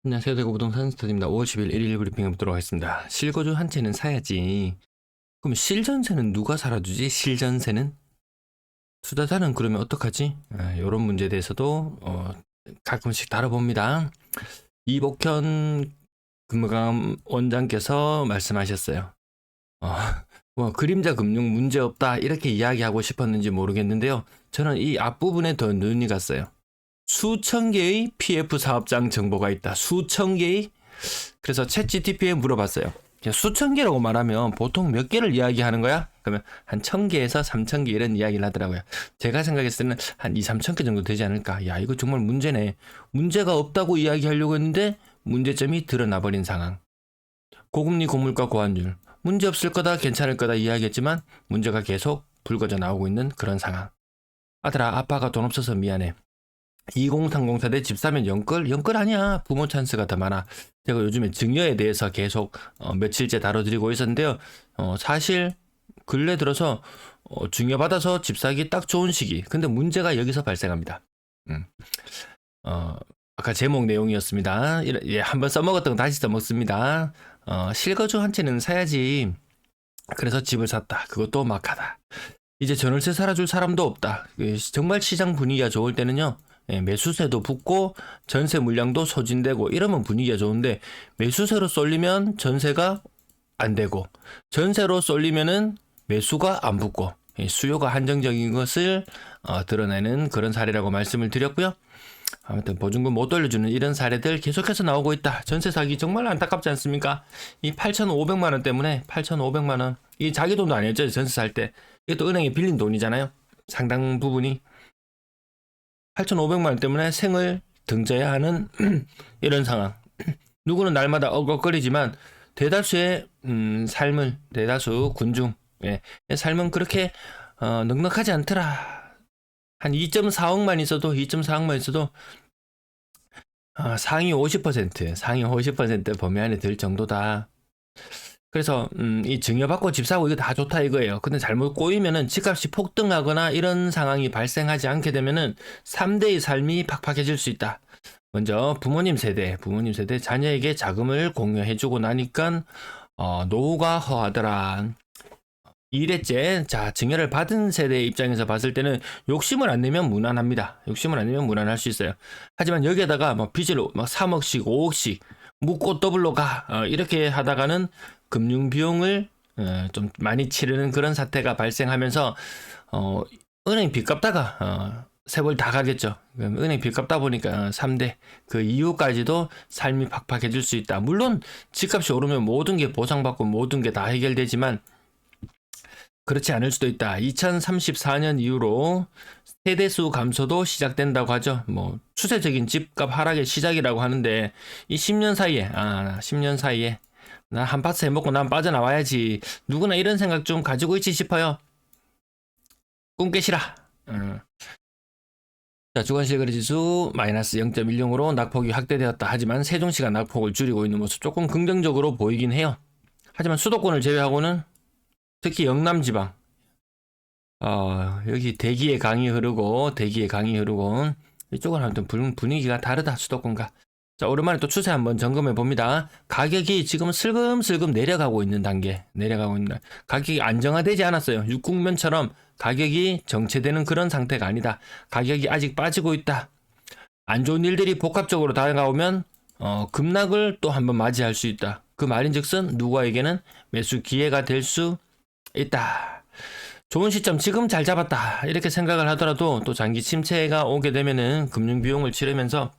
안녕하세요. 대구 부동산 스타디입니다. 5월 10일 일일 브리핑 해보도록 하겠습니다. 실거주 한 채는 사야지. 그럼 실전세는 누가 살아주지? 실전세는? 투자자는 그러면 어떡하지? 이런 문제에 대해서도 가끔씩 다뤄봅니다. 이복현 금감 원장께서 말씀하셨어요. 어, 뭐 그림자 금융 문제 없다 이렇게 이야기하고 싶었는지 모르겠는데요. 저는 이 앞부분에 더 눈이 갔어요. 수천 개의 PF 사업장 정보가 있다. 수천 개의. 그래서 챗GPT에 물어봤어요. 수천 개라고 말하면 보통 몇 개를 이야기하는 거야? 그러면 한 1000개에서 3000개 이런 이야기를 하더라고요. 제가 생각했을 때는 한 2, 3000개 정도 되지 않을까. 야, 이거 정말 문제네. 문제가 없다고 이야기하려고 했는데 문제점이 드러나 버린 상황. 고금리 고물가 고환율. 문제 없을 거다, 괜찮을 거다 이야기했지만 문제가 계속 불거져 나오고 있는 그런 상황. 아들아, 아빠가 돈 없어서 미안해. 2030 세대 집 사면 영끌? 영끌 아니야. 부모 찬스가 더 많아. 제가 요즘에 증여에 대해서 계속 며칠째 다뤄드리고 있었는데요. 사실 근래 들어서 증여받아서 집 사기 딱 좋은 시기. 근데 문제가 여기서 발생합니다. 아까 제목 내용이었습니다. 예, 한번 써먹었던 거 다시 써먹습니다. 실거주 한 채는 사야지. 그래서 집을 샀다. 그것도 막하다. 이제 전월세 살아줄 사람도 없다. 정말 시장 분위기가 좋을 때는요. 매수세도 붙고 전세 물량도 소진되고 이러면 분위기가 좋은데 매수세로 쏠리면 전세가 안 되고 전세로 쏠리면은 매수가 안 붙고 수요가 한정적인 것을 드러내는 그런 사례라고 말씀을 드렸고요. 아무튼 보증금 못 돌려주는 이런 사례들 계속해서 나오고 있다. 전세 사기 정말 안타깝지 않습니까? 이 8,500만 원 때문에 8,500만 원 이 자기 돈도 아니었죠. 전세 살 때. 이것도 은행에 빌린 돈이잖아요. 상당 부분이 8,500만 원 때문에 생을 등져야 하는 이런 상황. 누구는 날마다 억억거리지만 대다수의 삶을 대다수 군중 삶은 그렇게 넉넉하지 않더라. 한 2.4억만 있어도 2.4억만 있어도 상위 50% 범위 안에 들 정도다. 그래서 이 증여받고 집 사고 이거 다 좋다 이거예요. 근데 잘못 꼬이면은 집값이 폭등하거나 이런 상황이 발생하지 않게 되면은 3대의 삶이 팍팍해질 수 있다. 먼저 부모님 세대 자녀에게 자금을 공유해주고 나니까 노후가 허하더라. 2대째 자 증여를 받은 세대의 입장에서 봤을 때는 욕심을 안 내면 무난합니다. 욕심을 안 내면 무난할 수 있어요. 하지만 여기에다가 뭐 빚을 막 3억씩 5억씩 묻고 더블로 가 이렇게 하다가는 금융 비용을 좀 많이 치르는 그런 사태가 발생하면서 은행 빚 갚다가 세월 다 가겠죠. 은행 빚 갚다 보니까 3대 그 이후까지도 삶이 팍팍해질 수 있다. 물론 집값이 오르면 모든 게 보상받고 모든 게 다 해결되지만 그렇지 않을 수도 있다. 2034년 이후로 세대수 감소도 시작된다고 하죠. 뭐 추세적인 집값 하락의 시작이라고 하는데 이 10년 사이에 10년 사이에 나 한 파스 해먹고 난 빠져나와야지. 누구나 이런 생각 좀 가지고 있지 싶어요. 꿈 깨시라. 자, 주간실거래지수 마이너스 0.10으로 낙폭이 확대되었다. 하지만 세종시가 낙폭을 줄이고 있는 모습 조금 긍정적으로 보이긴 해요. 하지만 수도권을 제외하고는 특히 영남지방 여기 대기의 강이 흐르고 이쪽은 아무튼 분위기가 다르다. 수도권과. 자, 오랜만에 또 추세 한번 점검해 봅니다. 가격이 지금 슬금슬금 내려가고 있는 단계. 가격이 안정화되지 않았어요. 육국면처럼 가격이 정체되는 그런 상태가 아니다. 가격이 아직 빠지고 있다. 안 좋은 일들이 복합적으로 다가오면 급락을 또 한번 맞이할 수 있다. 그 말인즉슨 누구에게는 매수 기회가 될 수 있다. 좋은 시점 지금 잘 잡았다 이렇게 생각을 하더라도 또 장기 침체가 오게 되면은 금융 비용을 치르면서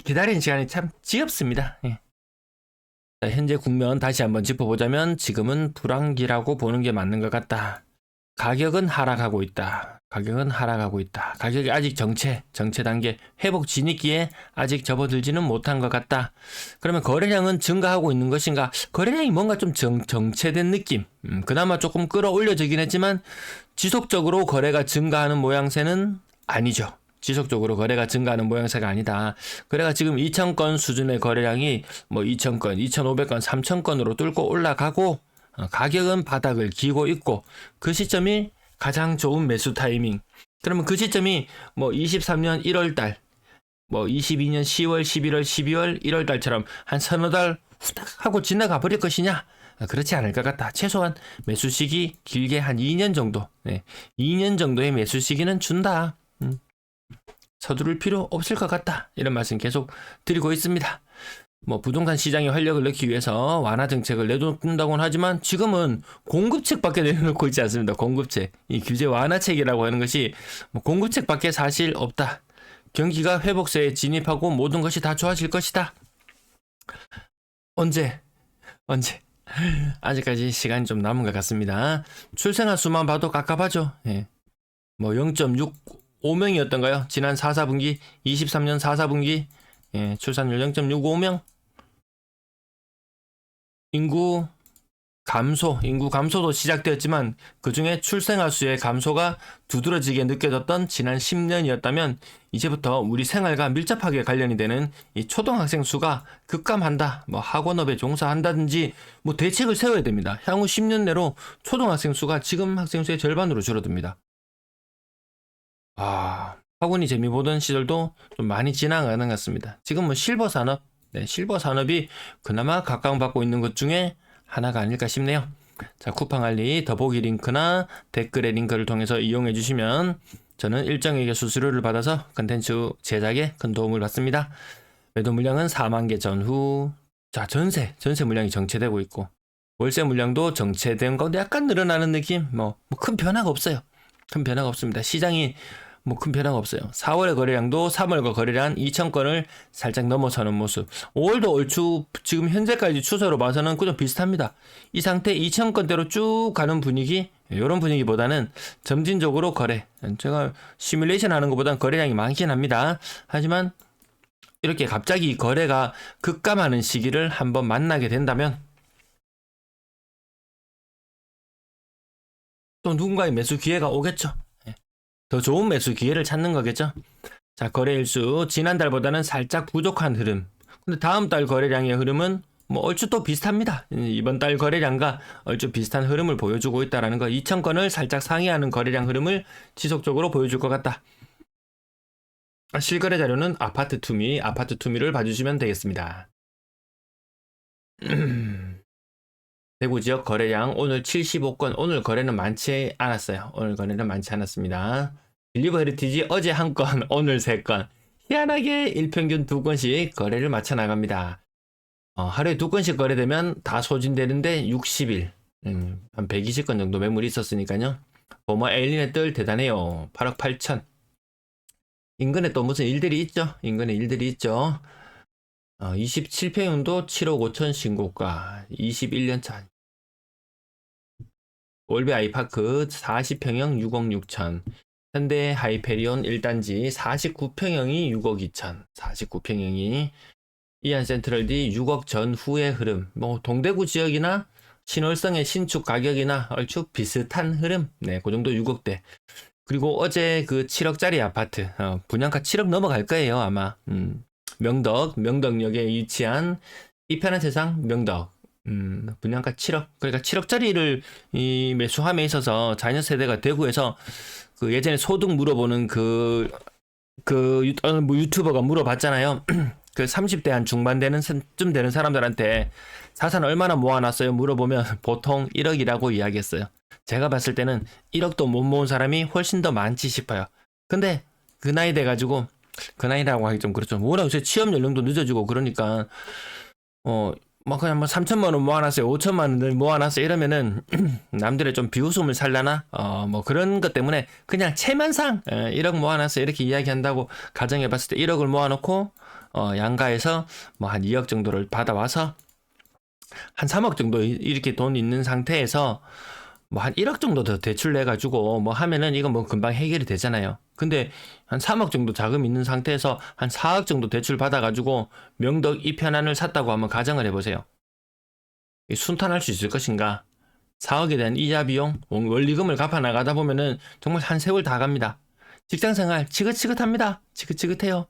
기다리는 시간이 참 지겹습니다. 자, 현재 국면 다시 한번 짚어보자면 지금은 불황기라고 보는 게 맞는 것 같다. 가격은 하락하고 있다. 가격이 아직 정체 단계, 회복 진입기에 아직 접어들지는 못한 것 같다. 그러면 거래량은 증가하고 있는 것인가? 거래량이 뭔가 좀 정체된 느낌. 그나마 조금 끌어올려지긴 했지만 지속적으로 거래가 증가하는 모양새는 아니죠. 지속적으로 거래가 증가하는 모양새가 아니다. 거래가 지금 2,000건 수준의 거래량이 뭐 2,000건, 2,500건, 3,000건으로 뚫고 올라가고 가격은 바닥을 기고 있고 그 시점이 가장 좋은 매수 타이밍. 그러면 그 시점이 뭐 23년 1월 달 뭐 22년 10월, 11월, 12월, 1월 달처럼 한 서너 달 후딱 하고 지나가 버릴 것이냐? 그렇지 않을 것 같다. 최소한 매수 시기 길게 한 2년 정도, 2년 정도의 매수 시기는 준다. 서두를 필요 없을 것 같다. 이런 말씀 계속 드리고 있습니다. 뭐 부동산 시장의 활력을 넣기 위해서 완화 정책을 내놓는다고는 하지만 지금은 공급책밖에 내놓고 있지 않습니다. 공급책. 이 규제 완화책이라고 하는 것이 뭐 공급책밖에 사실 없다. 경기가 회복세에 진입하고 모든 것이 다 좋아질 것이다. 언제? 아직까지 시간이 좀 남은 것 같습니다. 출생아 수만 봐도 깝깝하죠. 뭐 0.65명이었던가요? 지난 4사분기, 23년 4사분기 출산율 0.65명. 인구 감소도 시작되었지만 그 중에 출생아 수의 감소가 두드러지게 느껴졌던 지난 10년이었다면 이제부터 우리 생활과 밀접하게 관련이 되는 이 초등학생 수가 급감한다. 뭐 학원업에 종사한다든지 뭐 대책을 세워야 됩니다. 향후 10년 내로 초등학생 수가 지금 학생 수의 절반으로 줄어듭니다. 학원이 재미 보던 시절도 좀 많이 지나가는 것 같습니다. 지금 뭐 실버 산업, 실버 산업이 그나마 각광받고 있는 것 중에 하나가 아닐까 싶네요. 자, 쿠팡 알리 더보기 링크나 댓글의 링크를 통해서 이용해 주시면 저는 일정액의 수수료를 받아서 컨텐츠 제작에 큰 도움을 받습니다. 매도 물량은 4만 개 전후. 자, 전세 물량이 정체되고 있고 월세 물량도 정체된 건데 약간 늘어나는 느낌. 뭐 큰 변화가 없어요. 큰 변화가 없습니다. 시장이 뭐 큰 변화가 없어요. 4월의 거래량도 3월과 거래량 2,000건을 살짝 넘어서는 모습. 5월도 얼추 지금 현재까지 추세로 봐서는 그냥 비슷합니다. 이 상태 2,000건대로 쭉 가는 분위기, 이런 분위기보다는 점진적으로 거래. 제가 시뮬레이션 하는 것보다는 거래량이 많긴 합니다. 하지만 이렇게 갑자기 거래가 급감하는 시기를 한번 만나게 된다면 또 누군가의 매수 기회가 오겠죠. 더 좋은 매수 기회를 찾는 거겠죠. 자, 거래일수 지난달보다는 살짝 부족한 흐름. 근데 다음 달 거래량의 흐름은 뭐 얼추 또 비슷합니다. 이번 달 거래량과 얼추 비슷한 흐름을 보여주고 있다는 거. 2,000건을 살짝 상회하는 거래량 흐름을 지속적으로 보여줄 것 같다. 실거래 자료는 아파트 투미를 봐주시면 되겠습니다. 대구 지역 거래량 오늘 75건. 오늘 거래는 많지 않았어요. 오늘 거래는 많지 않았습니다. 빌리버 헤리티지 어제 1건, 오늘 3건. 희한하게 일평균 2건씩 거래를 맞춰 나갑니다. 하루에 2건씩 거래되면 다 소진되는데 60일, 한 120건 정도 매물이 있었으니까요. 버머 에일린의 뜰 대단해요. 8억 8천. 인근에 또 무슨 일들이 있죠. 27평형도 7억 5천 신고가. 21년 차. 월베 아이파크 40평형 6억 6천. 현대 하이페리온 1단지 49평형이 6억 2천. 49평형이. 이안 센트럴D 6억 전후의 흐름. 뭐 동대구 지역이나 신월성의 신축 가격이나 얼추 비슷한 흐름. 그 정도 6억대. 그리고 어제 그 7억짜리 아파트, 분양가 7억 넘어갈 거예요, 아마. 명덕역에 위치한 이편한 세상 명덕. 분양가 7억. 그러니까 7억짜리를 이 매수함에 있어서 자녀 세대가 대구에서 그 예전에 소득 물어보는 그 유튜버가 물어봤잖아요. 그 30대 한 중반 쯤 되는 사람들한테 자산 얼마나 모아놨어요? 물어보면 보통 1억이라고 이야기했어요. 제가 봤을 때는 1억도 못 모은 사람이 훨씬 더 많지 싶어요. 근데 그 나이 돼가지고, 그 나이라고 하기 좀 그렇죠. 워낙 요새 취업 연령도 늦어지고 그러니까 막 그냥 뭐 3천만 원 모아놨어요, 5천만 원 모아놨어요 이러면은 남들의 좀 비웃음을 살라나 뭐 그런 것 때문에 그냥 체면상 1억 모아놨어요 이렇게 이야기한다고 가정해봤을 때 1억을 모아놓고 양가에서 뭐 한 2억 정도를 받아와서 한 3억 정도 이렇게 돈 있는 상태에서 뭐 한 1억 정도 더 대출 내가지고 뭐 하면은 이거 뭐 금방 해결이 되잖아요. 근데 한 3억 정도 자금 있는 상태에서 한 4억 정도 대출 받아가지고 명덕 이편안을 샀다고 한번 가정을 해보세요. 순탄할 수 있을 것인가? 4억에 대한 이자 비용, 원리금을 갚아 나가다 보면은 정말 한 세월 다 갑니다. 직장생활 지긋지긋합니다. 지긋지긋해요.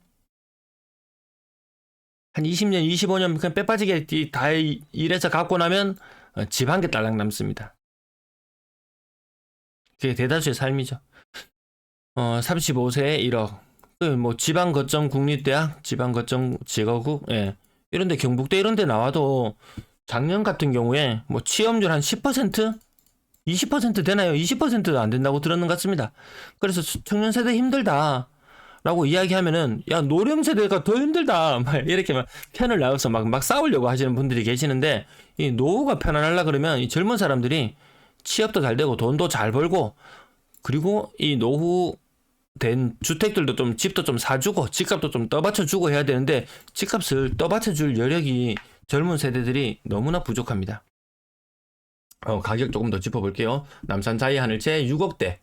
한 20년, 25년 그냥 빼빠지게 다 일해서 갚고 나면 집 한 개 딸랑 남습니다. 그게 대다수의 삶이죠. 35세에 1억, 뭐 지방 거점 국립대학, 지방 거점 제거국, 예. 이런데 경북대 이런데 나와도 작년 같은 경우에 뭐 취업률 한 10%? 20% 되나요? 20%도 안 된다고 들었는 것 같습니다. 그래서 청년 세대 힘들다. 라고 이야기하면은, 야, 노령 세대가 더 힘들다. 막 이렇게 막 편을 나눠서 막 싸우려고 하시는 분들이 계시는데, 이 노후가 편안하려 그러면 이 젊은 사람들이 취업도 잘 되고 돈도 잘 벌고, 그리고 이 노후 된 주택들도 좀 집도 좀 사주고 집값도 좀 떠받쳐주고 해야 되는데 집값을 떠받쳐줄 여력이 젊은 세대들이 너무나 부족합니다. 가격 조금 더 짚어볼게요. 남산 자이하늘채 6억대.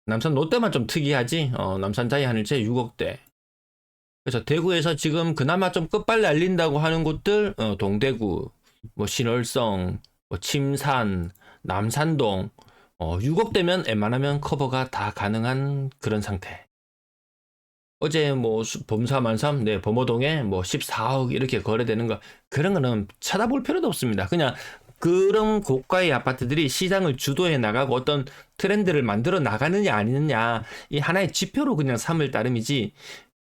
남산 롯데만 좀 특이하지. 남산 자이하늘채 6억대. 그래서 대구에서 지금 그나마 좀 끝발이 알린다고 하는 곳들, 동대구, 뭐 신월성, 뭐 침산, 남산동, 6억대면 웬만하면 커버가 다 가능한 그런 상태. 어제 뭐 범사만삼, 네, 범어동에 뭐 14억 이렇게 거래되는 거, 그런 거는 찾아볼 필요도 없습니다. 그냥 그런 고가의 아파트들이 시장을 주도해 나가고 어떤 트렌드를 만들어 나가느냐 아니느냐, 이 하나의 지표로 그냥 삼을 따름이지,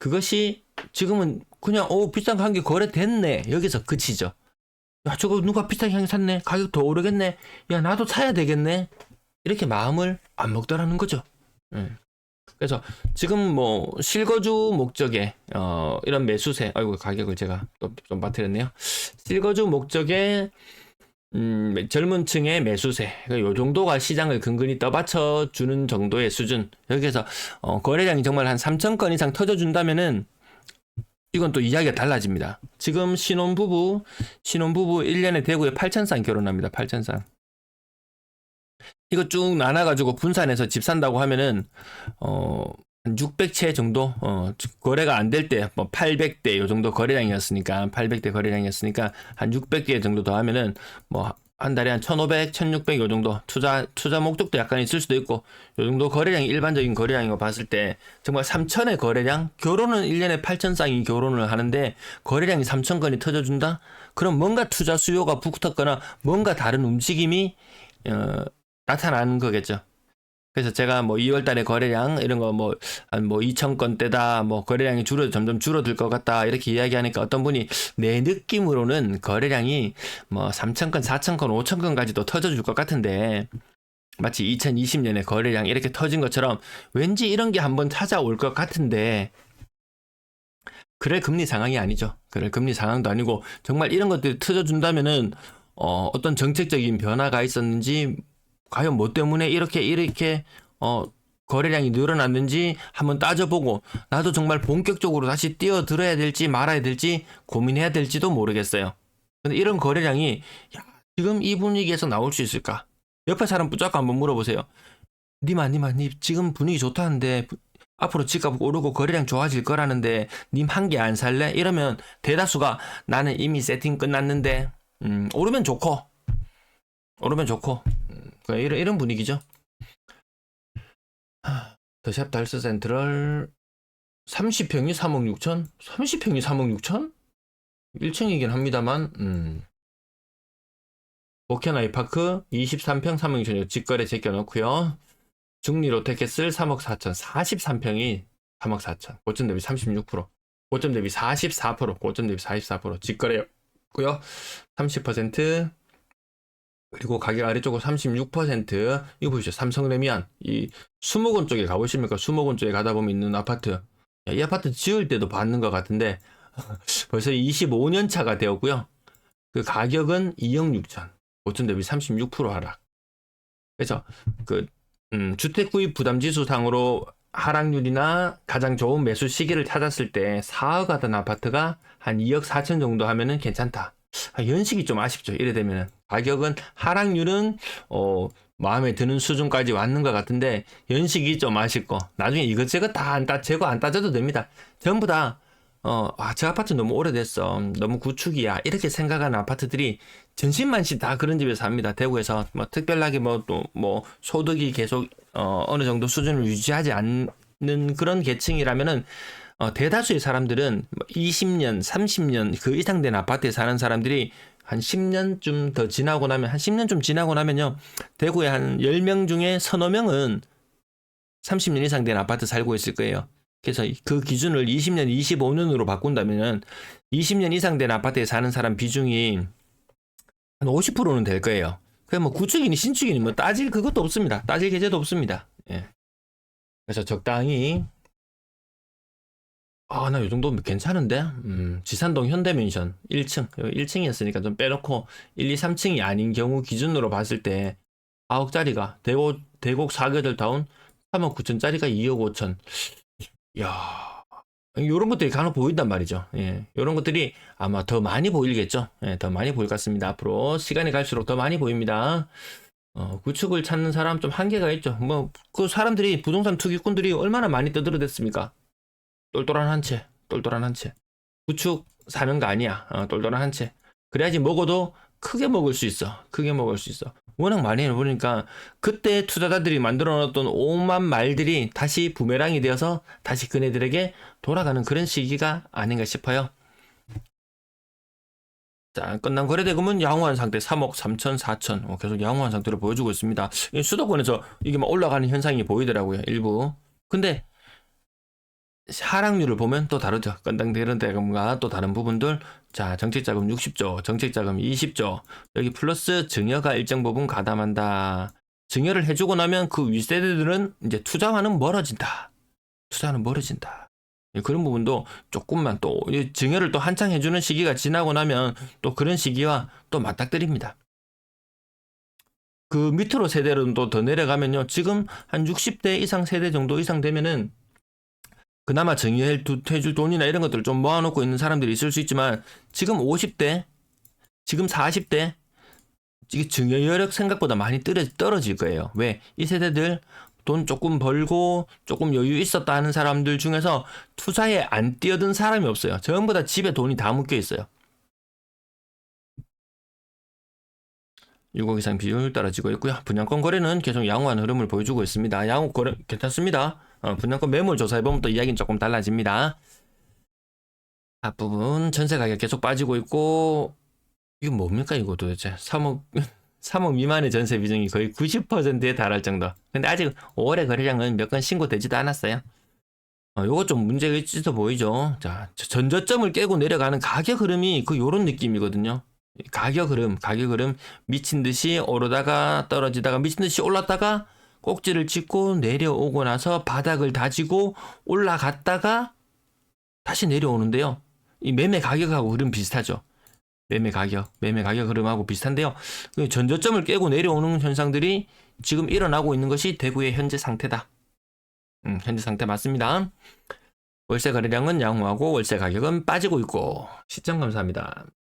그것이 지금은 그냥 비싼 거 한 개 거래됐네, 여기서 그치죠. 야, 저거 누가 비싸게 한 개 샀네, 가격 더 오르겠네, 야, 나도 사야 되겠네, 이렇게 마음을 안 먹더라는 거죠. 그래서 지금 뭐 실거주 목적의 이런 매수세, 아이고 가격을 제가 또 좀 빠뜨렸네요. 실거주 목적의 젊은 층의 매수세, 요 정도가 시장을 근근히 떠받쳐 주는 정도의 수준. 여기에서 거래량이 정말 한 3,000건 이상 터져준다면은 이건 또 이야기가 달라집니다. 지금 신혼부부 1년에 대구에 8,000쌍 결혼합니다. 8,000쌍. 이거 쭉 나눠가지고 분산해서 집 산다고 하면은, 한 600채 정도, 거래가 안 될 때, 뭐 800대 요 정도 거래량이었으니까, 800대 거래량이었으니까, 한 600개 정도 더 하면은, 뭐, 한 달에 한 1,500, 1,600 요 정도, 투자 목적도 약간 있을 수도 있고, 요 정도 거래량이 일반적인 거래량이고 봤을 때, 정말 3,000의 거래량, 결혼은 1년에 8,000쌍이 결혼을 하는데, 거래량이 3,000건이 터져준다? 그럼 뭔가 투자 수요가 붙었거나, 뭔가 다른 움직임이, 나타나는 거겠죠. 그래서 제가 뭐 2월 달에 거래량 이런 거 뭐 한 뭐 2,000건대다, 뭐 거래량이 점점 줄어들 것 같다, 이렇게 이야기하니까 어떤 분이 내 느낌으로는 거래량이 뭐 3,000건, 4,000건, 5,000건까지도 터져줄 것 같은데, 마치 2020년에 거래량 이렇게 터진 것처럼 왠지 이런 게 한번 찾아올 것 같은데, 그럴 금리 상황이 아니죠. 그럴 금리 상황도 아니고, 정말 이런 것들이 터져준다면은 어떤 정책적인 변화가 있었는지, 과연 뭐 때문에 이렇게 거래량이 늘어났는지 한번 따져보고, 나도 정말 본격적으로 다시 뛰어들어야 될지 말아야 될지 고민해야 될지도 모르겠어요. 근데 이런 거래량이, 야, 지금 이 분위기에서 나올 수 있을까? 옆에 사람 붙잡고 한번 물어보세요. 님아, 지금 분위기 좋다는데 앞으로 집값 오르고 거래량 좋아질 거라는데 님 한 개 안 살래? 이러면 대다수가 나는 이미 세팅 끝났는데, 오르면 좋고 이런 분위기죠. 더샵 달스 센트럴 30평이 3억 6천? 30평이 3억 6천? 1층이긴 합니다만, 오케안 아이파크 23평 3억 6천, 직거래 제껴놓고요. 중리 롯데캐슬 3억 4천, 43평이 3억 4천, 고점 대비 36%, 고점 대비 44%, 고점 대비 44%, 직거래였고요. 30%, 그리고 가격 아래쪽으로 36%, 이거 보시죠. 삼성레미안, 이 수목원 쪽에 가보십니까? 수목원 쪽에 가다 보면 있는 아파트. 야, 이 아파트 지을 때도 받는 것 같은데 벌써 25년 차가 되었고요. 그 가격은 2억 6천, 고점 대비 36% 하락. 그래서 주택 구입 부담 지수상으로 하락률이나 가장 좋은 매수 시기를 찾았을 때 4억 하던 아파트가 한 2억 4천 정도 하면은 괜찮다. 연식이 좀 아쉽죠. 이래 되면은 가격은, 하락률은 마음에 드는 수준까지 왔는 것 같은데 연식이 좀 아쉽고, 나중에 이것저것 다 재고 안 따져도 됩니다. 전부 다 저 아파트 너무 오래됐어, 너무 구축이야, 이렇게 생각하는 아파트들이 전신만시 다 그런 집에서 삽니다. 대구에서 뭐 특별하게 뭐 소득이 계속 어느 정도 수준을 유지하지 않는 그런 계층이라면은, 대다수의 사람들은 20년, 30년 그 이상 된 아파트에 사는 사람들이 한 10년쯤 더 지나고 나면, 한 10년 좀 지나고 나면요, 대구에 한 10명 중에 서너 명은 30년 이상 된 아파트 살고 있을 거예요. 그래서 그 기준을 20년, 25년으로 바꾼다면은 20년 이상 된 아파트에 사는 사람 비중이 한 50%는 될 거예요. 그냥 뭐 구축이니 신축이니 뭐 따질 그것도 없습니다. 따질 계제도 없습니다. 예. 그래서 적당히 나 요 정도면 괜찮은데? 지산동 현대맨션 1층. 1층이었으니까 좀 빼놓고 1, 2, 3층이 아닌 경우 기준으로 봤을 때 9억짜리가 대곡 4개월 다운 3억 9천짜리가 2억 5천. 야, 요런 것들이 간혹 보인단 말이죠. 예. 요런 것들이 아마 더 많이 보이겠죠. 예, 더 많이 보일 것 같습니다. 앞으로 시간이 갈수록 더 많이 보입니다. 구축을 찾는 사람 좀 한계가 있죠. 뭐, 그 사람들이 부동산 투기꾼들이 얼마나 많이 떠들어댔습니까? 똘똘한 한 채, 똘똘한 한 채. 구축 사는 거 아니야. 똘똘한 한 채. 그래야지 먹어도 크게 먹을 수 있어. 크게 먹을 수 있어. 워낙 많이 해보니까 그때 투자자들이 만들어 놨던 오만 말들이 다시 부메랑이 되어서 다시 그네들에게 돌아가는 그런 시기가 아닌가 싶어요. 자, 끝난 거래대금은 양호한 상태 3억 3천, 4천. 계속 양호한 상태로 보여주고 있습니다. 수도권에서 이게 막 올라가는 현상이 보이더라고요. 일부. 근데 하락률을 보면 또 다르죠. 건당 대금과 또 다른 부분들. 자, 정책자금 60조, 정책자금 20조. 여기 플러스 증여가 일정 부분 가담한다. 증여를 해주고 나면 그 윗세대들은 이제 투자와는 멀어진다. 투자는 멀어진다. 그런 부분도 조금만 또 증여를 또 한창 해주는 시기가 지나고 나면 또 그런 시기와 또 맞닥뜨립니다. 그 밑으로 세대로 또 더 내려가면요. 지금 한 60대 이상 세대 정도 이상 되면은 그나마 증여해줄 돈이나 이런 것들을 좀 모아놓고 있는 사람들이 있을 수 있지만 지금 50대, 지금 40대 이게 증여 여력 생각보다 많이 떨어질 거예요. 왜? 이 세대들 돈 조금 벌고 조금 여유 있었다 하는 사람들 중에서 투자에 안 뛰어든 사람이 없어요. 전부 다 집에 돈이 다 묶여 있어요. 6억 이상 비율 떨어지고 있고요. 분양권 거래는 계속 양호한 흐름을 보여주고 있습니다. 양호 거래 괜찮습니다. 분양권 매물 조사해보면 또 이야기는 조금 달라집니다. 앞부분 전세 가격 계속 빠지고 있고 이거 뭡니까 이거 도대체 3억 미만의 전세 비중이 거의 90%에 달할 정도. 근데 아직 5월의 거래량은 몇 건 신고되지도 않았어요. 요거 좀 문제가 있어 보이죠. 자, 전저점을 깨고 내려가는 가격 흐름이 요런 느낌이거든요. 가격 흐름 미친 듯이 오르다가 떨어지다가 미친 듯이 올랐다가 꼭지를 찍고 내려오고 나서 바닥을 다지고 올라갔다가 다시 내려오는데요. 이 매매 가격하고 흐름 비슷하죠. 매매 가격 흐름하고 비슷한데요. 전저점을 깨고 내려오는 현상들이 지금 일어나고 있는 것이 대구의 현재 상태다. 현재 상태 맞습니다. 월세 거래량은 양호하고 월세 가격은 빠지고 있고. 시청 감사합니다.